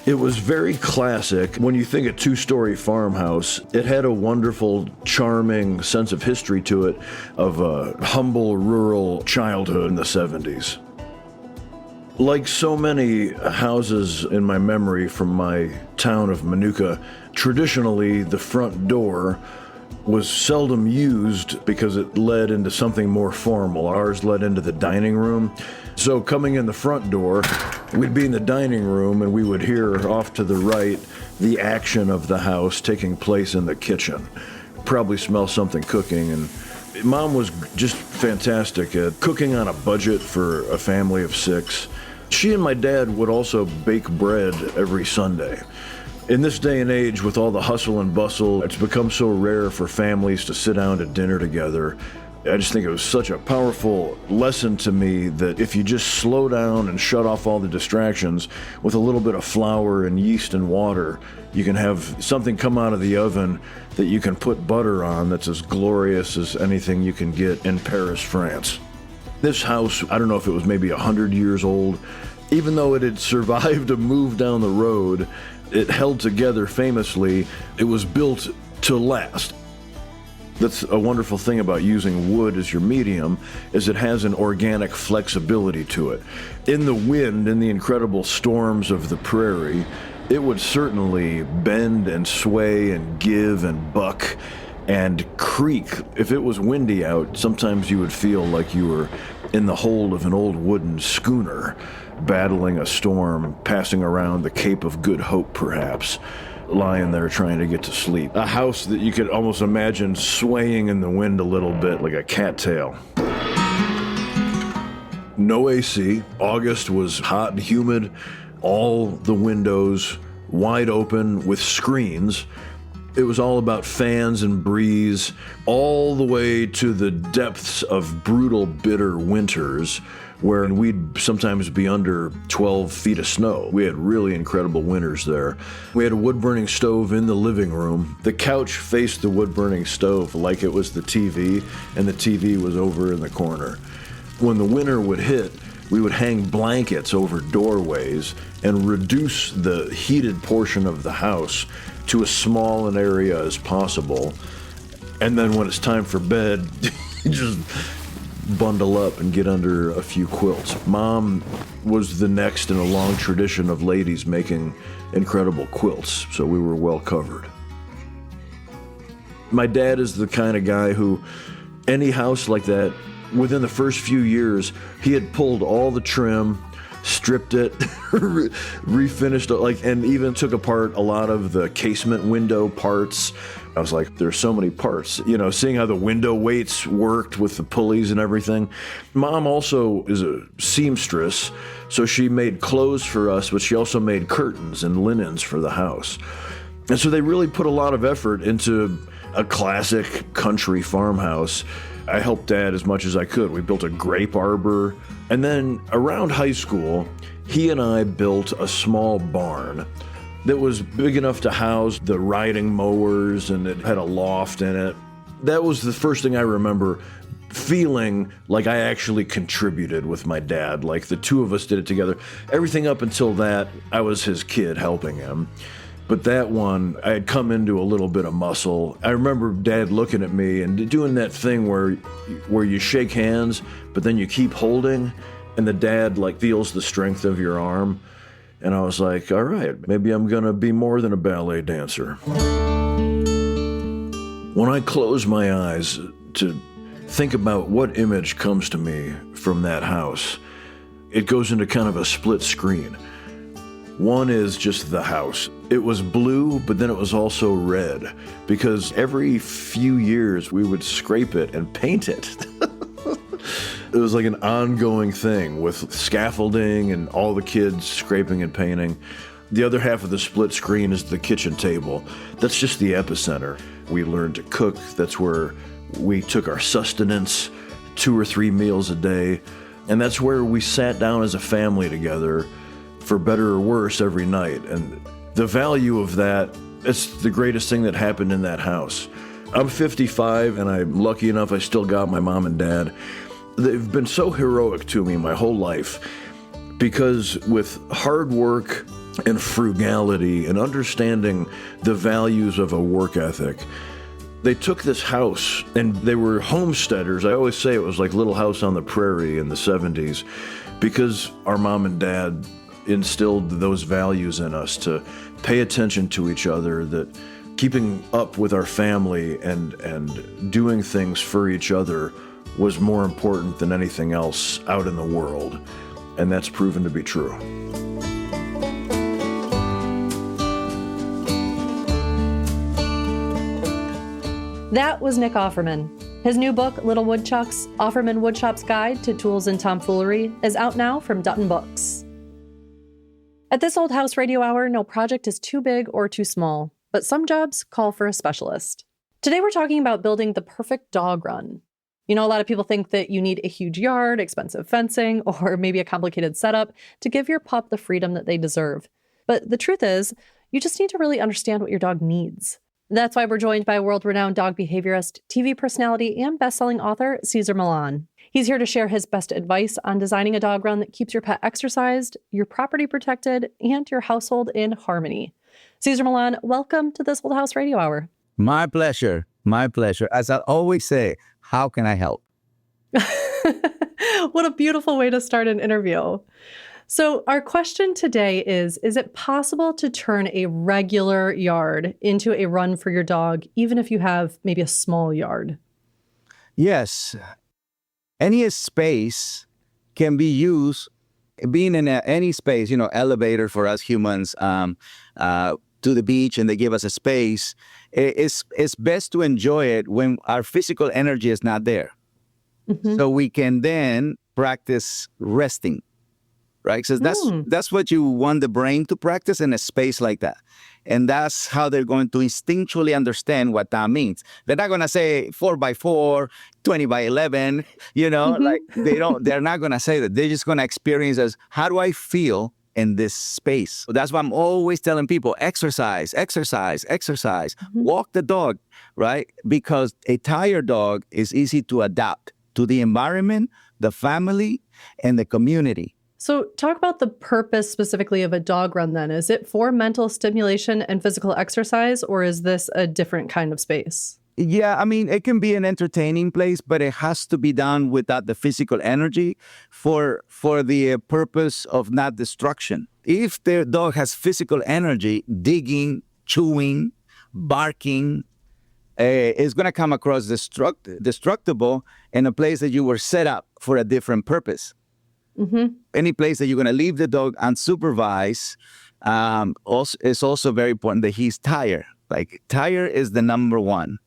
It was very classic. When you think a 2-story farmhouse, it had a wonderful, charming sense of history to it, of a humble, rural childhood in the 70s. Like so many houses in my memory from my town of Minooka, traditionally the front door was seldom used because it led into something more formal. Ours led into the dining room. So coming in the front door, we'd be in the dining room and we would hear off to the right the action of the house taking place in the kitchen. Probably smell something cooking. And Mom was just fantastic at cooking on a budget for a family of 6. She and my dad would also bake bread every Sunday. In this day and age, with all the hustle and bustle, it's become so rare for families to sit down to dinner together. I just think it was such a powerful lesson to me that if you just slow down and shut off all the distractions with a little bit of flour and yeast and water, you can have something come out of the oven that you can put butter on that's as glorious as anything you can get in Paris, France. This house, I don't know if it was maybe 100 years old. Even though it had survived a move down the road, it held together famously. It was built to last. That's a wonderful thing about using wood as your medium, is it has an organic flexibility to it. In the wind, in the incredible storms of the prairie, it would certainly bend and sway and give and buck and creak. If it was windy out, sometimes you would feel like you were in the hold of an old wooden schooner, battling a storm, passing around the Cape of Good Hope, perhaps, lying there trying to get to sleep. A house that you could almost imagine swaying in the wind a little bit like a cattail. No AC. August was hot and humid. All the windows wide open with screens. It was all about fans and breeze, all the way to the depths of brutal, bitter winters, where we'd sometimes be under 12 feet of snow. We had really incredible winters there. We had a wood-burning stove in the living room. The couch faced the wood-burning stove like it was the TV, and the TV was over in the corner. When the winter would hit, we would hang blankets over doorways and reduce the heated portion of the house to as small an area as possible. And then when it's time for bed, you just bundle up and get under a few quilts. Mom was the next in a long tradition of ladies making incredible quilts, so we were well covered. My dad is the kind of guy who, any house like that, within the first few years, he had pulled all the trim, stripped it, refinished it, and even took apart a lot of the casement window parts. I was like, there's so many parts, seeing how the window weights worked with the pulleys and everything. Mom also is a seamstress, so she made clothes for us, but she also made curtains and linens for the house. And so they really put a lot of effort into a classic country farmhouse. I helped Dad as much as I could. We built a grape arbor. And then around high school, he and I built a small barn that was big enough to house the riding mowers, and it had a loft in it. That was the first thing I remember feeling like I actually contributed with my dad, like the two of us did it together. Everything up until that, I was his kid helping him. But that one, I had come into a little bit of muscle. I remember Dad looking at me and doing that thing where you shake hands, but then you keep holding, and the dad feels the strength of your arm. And I was like, all right, maybe I'm gonna be more than a ballet dancer. When I close my eyes to think about what image comes to me from that house, it goes into kind of a split screen. One is just the house. It was blue, but then it was also red, because every few years we would scrape it and paint it. It was like an ongoing thing with scaffolding and all the kids scraping and painting. The other half of the split screen is the kitchen table. That's just the epicenter. We learned to cook. That's where we took our sustenance, 2 or 3 meals a day. And that's where we sat down as a family together, for better or worse, every night. And the value of that, it's the greatest thing that happened in that house. I'm 55, and I'm lucky enough I still got my mom and dad. They've been so heroic to me my whole life, because with hard work and frugality and understanding the values of a work ethic, they took this house, and they were homesteaders. I always say it was like Little House on the Prairie in the 70s, because our mom and dad instilled those values in us to pay attention to each other, that keeping up with our family and doing things for each other was more important than anything else out in the world. And that's proven to be true. That was Nick Offerman. His new book, Little Woodchucks, Offerman Woodshop's Guide to Tools and Tomfoolery, is out now from Dutton Books. At this Old House Radio Hour, no project is too big or too small, but some jobs call for a specialist. Today we're talking about building the perfect dog run. You know, a lot of people think that you need a huge yard, expensive fencing, or maybe a complicated setup to give your pup the freedom that they deserve. But the truth is, you just need to really understand what your dog needs. That's why we're joined by world-renowned dog behaviorist, TV personality, and best-selling author, Cesar Millan. He's here to share his best advice on designing a dog run that keeps your pet exercised, your property protected, and your household in harmony. Cesar Millan, welcome to this Old House Radio Hour. My pleasure. My pleasure. As I always say, how can I help? What a beautiful way to start an interview. So our question today is it possible to turn a regular yard into a run for your dog, even if you have maybe a small yard? Yes. Any space can be used, being in any space, elevator for us humans, to the beach, and they give us a space. It's best to enjoy it when our physical energy is not there. Mm-hmm. So we can then practice resting. Right? So that's what you want the brain to practice in a space like that. And that's how they're going to instinctually understand what that means. They're not going to say 4x4, 20x11, like they're not going to say that. They're just going to experience as, how do I feel in this space? That's why I'm always telling people, exercise, exercise, exercise, walk the dog, right? Because a tired dog is easy to adapt to the environment, the family, and the community. So talk about the purpose specifically of a dog run then. Is it for mental stimulation and physical exercise, or is this a different kind of space? Yeah, I mean, it can be an entertaining place, but it has to be done without the physical energy for the purpose of not destruction. If the dog has physical energy, digging, chewing, barking, it's going to come across destructible in a place that you were set up for a different purpose. Mm-hmm. Any place that you're going to leave the dog unsupervised, it's also very important that he's tired. Like, tired is the number one.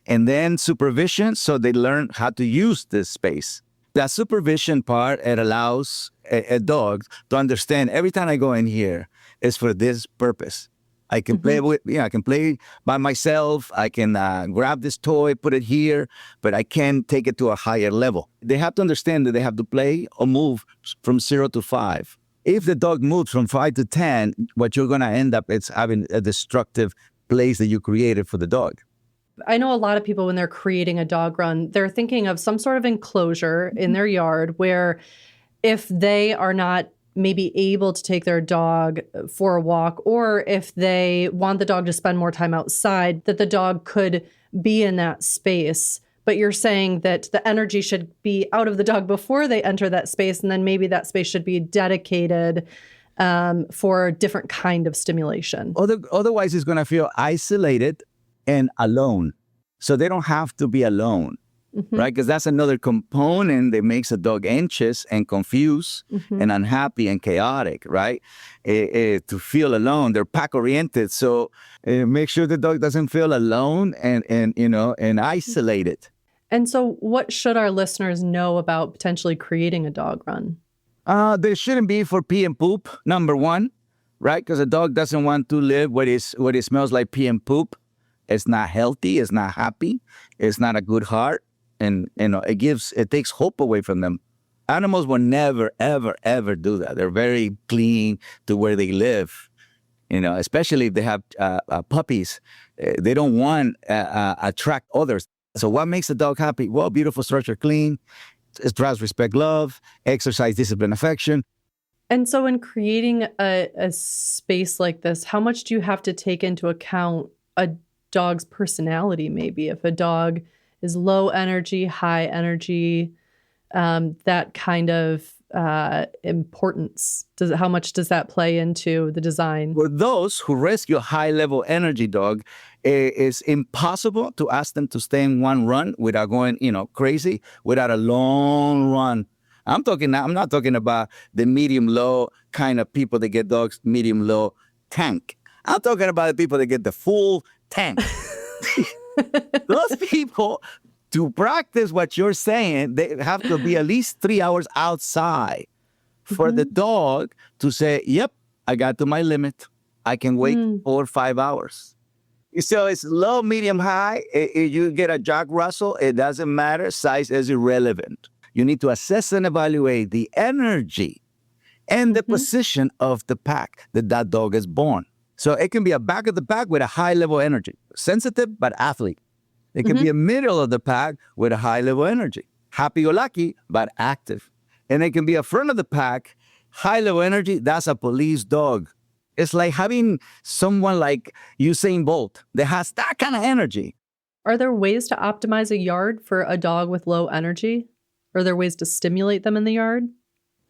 And then supervision, so they learn how to use this space. That supervision part, it allows a dog to understand every time I go in here is for this purpose. I can play I can play by myself. I can grab this toy, put it here, but I can't take it to a higher level. They have to understand that they have to play or move from 0 to 5. If the dog moves from 5 to 10, what you're going to end up is having a destructive place that you created for the dog. I know a lot of people, when they're creating a dog run, they're thinking of some sort of enclosure in their yard where if they are not maybe able to take their dog for a walk, or if they want the dog to spend more time outside, that the dog could be in that space. But you're saying that the energy should be out of the dog before they enter that space, and then maybe that space should be dedicated for a different kind of stimulation. Otherwise, it's going to feel isolated and alone. So they don't have to be alone. Right? Because that's another component that makes a dog anxious and confused and unhappy and chaotic, right? To feel alone. They're pack-oriented. So make sure the dog doesn't feel alone and isolated. And so what should our listeners know about potentially creating a dog run? There shouldn't be for pee and poop, number one, right? Because a dog doesn't want to live where it smells like pee and poop. It's not healthy. It's not happy. It's not a good heart. And it takes hope away from them. Animals will never, ever, ever do that. They're very clean to where they live. Especially if they have puppies, they don't want to attract others. So what makes a dog happy? Well, beautiful structure, clean, trust, respect, love, exercise, discipline, affection. And so in creating a space like this, how much do you have to take into account a dog's personality? Maybe if a dog is low energy, high energy, that kind of importance. How much does that play into the design? For those who rescue a high-level energy dog, it's impossible to ask them to stay in one run without going, crazy, without a long run. I'm not talking about the medium-low kind of people that get dogs medium-low tank. I'm talking about the people that get the full tank. Those people, to practice what you're saying, they have to be at least 3 hours outside for the dog to say, yep, I got to my limit. I can wait 4 or 5 hours. So it's low, medium, high. If you get a Jack Russell, it doesn't matter. Size is irrelevant. You need to assess and evaluate the energy and the position of the pack that dog is born. So it can be a back of the pack with a high level energy, sensitive but athlete. It can be a middle of the pack with a high level energy, happy-go-lucky but active. And it can be a front of the pack, high level energy. That's a police dog. It's like having someone like Usain Bolt that has that kind of energy. Are there ways to optimize a yard for a dog with low energy? Are there ways to stimulate them in the yard?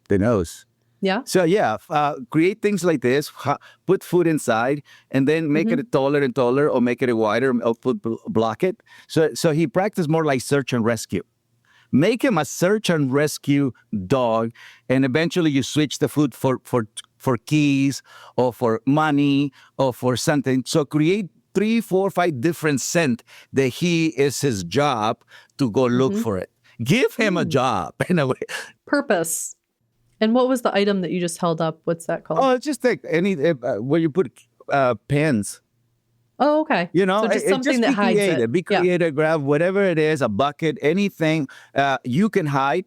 The nose. Yeah. So create things like this, put food inside, and then make it taller and taller, or make it wider, or block it. So he practiced more like search and rescue. Make him a search and rescue dog, and eventually you switch the food for keys, or for money, or for something. So create 3, 4, 5 different scents that he is his job to go look for it. Give him a job in a way. Purpose. And what was the item that you just held up? What's that called? Oh, it's just like any where you put pens. Oh, okay. You know, so just something that hides it. Be creative. Grab whatever it is, a bucket, anything. You can hide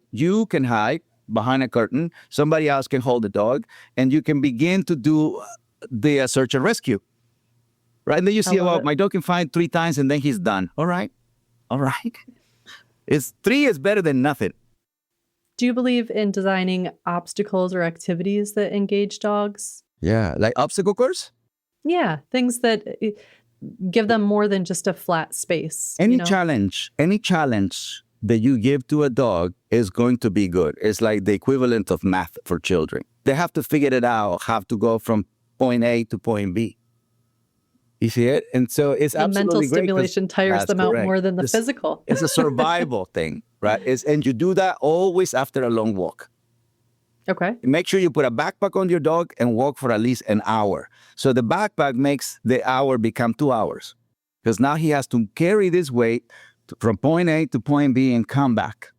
behind a curtain. Somebody else can hold the dog, and you can begin to do the search and rescue. Right, and then you see, my dog can find 3 times, and then he's done. All right. It's 3 is better than nothing. Do you believe in designing obstacles or activities that engage dogs? Yeah, like obstacle course? Yeah, things that give them more than just a flat space. Any challenge that you give to a dog is going to be good. It's like the equivalent of math for children. They have to figure it out, have to go from point A to point B. You see it? And so it's the absolutely mental stimulation tires them out more than the physical. It's a survival thing, right? And you do that always after a long walk. Okay. Make sure you put a backpack on your dog and walk for at least an hour. So the backpack makes the hour become 2 hours, because now he has to carry this weight from point A to point B and come back,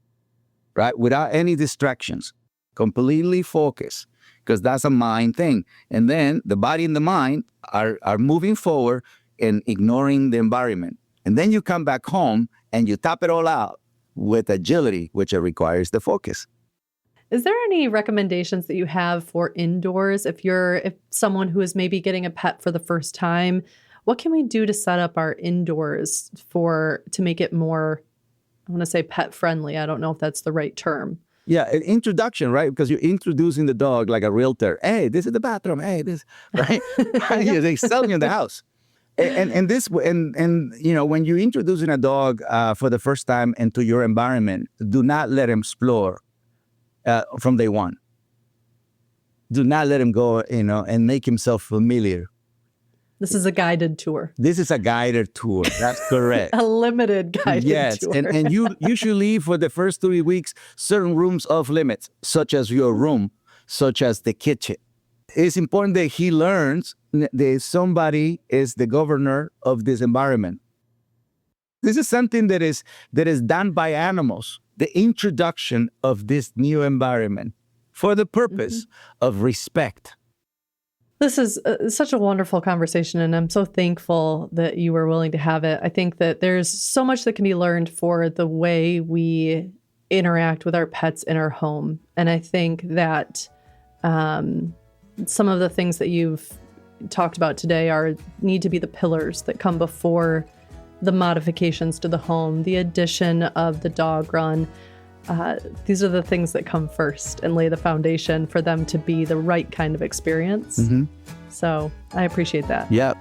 right? Without any distractions, completely focused, because that's a mind thing. And then the body and the mind are moving forward and ignoring the environment. And then you come back home and you top it all out with agility, which requires the focus. Is there any recommendations that you have for indoors? If someone who is maybe getting a pet for the first time, what can we do to set up our indoors to make it more, I want to say pet friendly. I don't know if that's the right term. Yeah, an introduction, right? Because you're introducing the dog like a realtor. Hey, this is the bathroom. Hey, this, right? They sell you in the house. And you know, when you're introducing a dog for the first time into your environment, do not let him explore from day one. Do not let him go, and make himself familiar. This is a guided tour. This is a guided tour. That's correct. A limited guided tour. Yes, and you should leave for the first 3 weeks certain rooms off limits, such as your room, such as the kitchen. It's important that he learns that somebody is the governor of this environment. This is something that is done by animals, the introduction of this new environment for the purpose of respect. This is such a wonderful conversation, and I'm so thankful that you were willing to have it. I think that there's so much that can be learned for the way we interact with our pets in our home. And I think that some of the things that you've talked about today need to be the pillars that come before the modifications to the home, the addition of the dog run. These are the things that come first and lay the foundation for them to be the right kind of experience. So I appreciate that. Yep.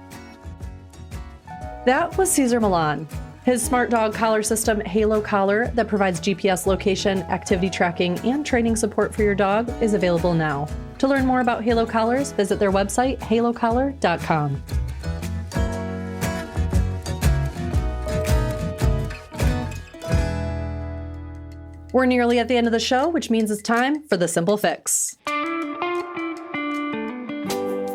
That was Cesar Milan. His smart dog collar system, Halo Collar, that provides GPS location, activity tracking, and training support for your dog, is available now. To learn more about Halo Collars, visit their website, halocollar.com. We're nearly at the end of the show, which means it's time for the Simple Fix.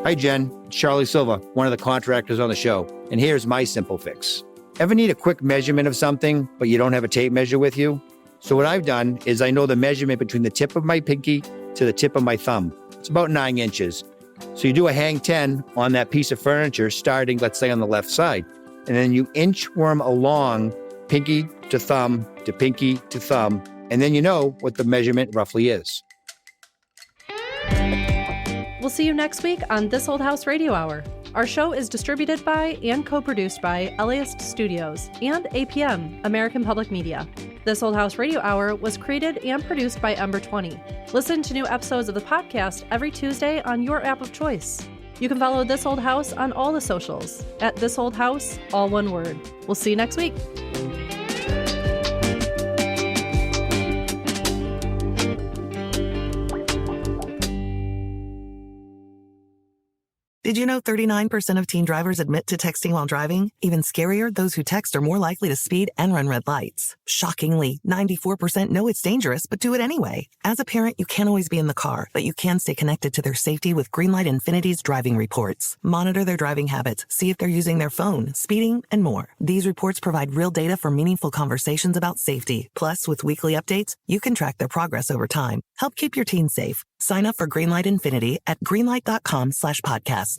Hi, Jen. It's Charlie Silva, one of the contractors on the show. And here's my simple fix. Ever need a quick measurement of something, but you don't have a tape measure with you? So what I've done is I know the measurement between the tip of my pinky to the tip of my thumb. It's about 9 inches. So you do a hang 10 on that piece of furniture starting, let's say, on the left side. And then you inchworm along pinky to thumb to pinky to thumb. And then you know what the measurement roughly is. We'll see you next week on This Old House Radio Hour. Our show is distributed by and co-produced by LAist Studios and APM, American Public Media. This Old House Radio Hour was created and produced by Ember 20. Listen to new episodes of the podcast every Tuesday on your app of choice. You can follow This Old House on all the socials at This Old House, all one word. We'll see you next week. Did you know 39% of teen drivers admit to texting while driving? Even scarier, those who text are more likely to speed and run red lights. Shockingly, 94% know it's dangerous, but do it anyway. As a parent, you can't always be in the car, but you can stay connected to their safety with Greenlight Infinity's driving reports. Monitor their driving habits, see if they're using their phone, speeding, and more. These reports provide real data for meaningful conversations about safety. Plus, with weekly updates, you can track their progress over time. Help keep your teens safe. Sign up for Greenlight Infinity at greenlight.com/podcast.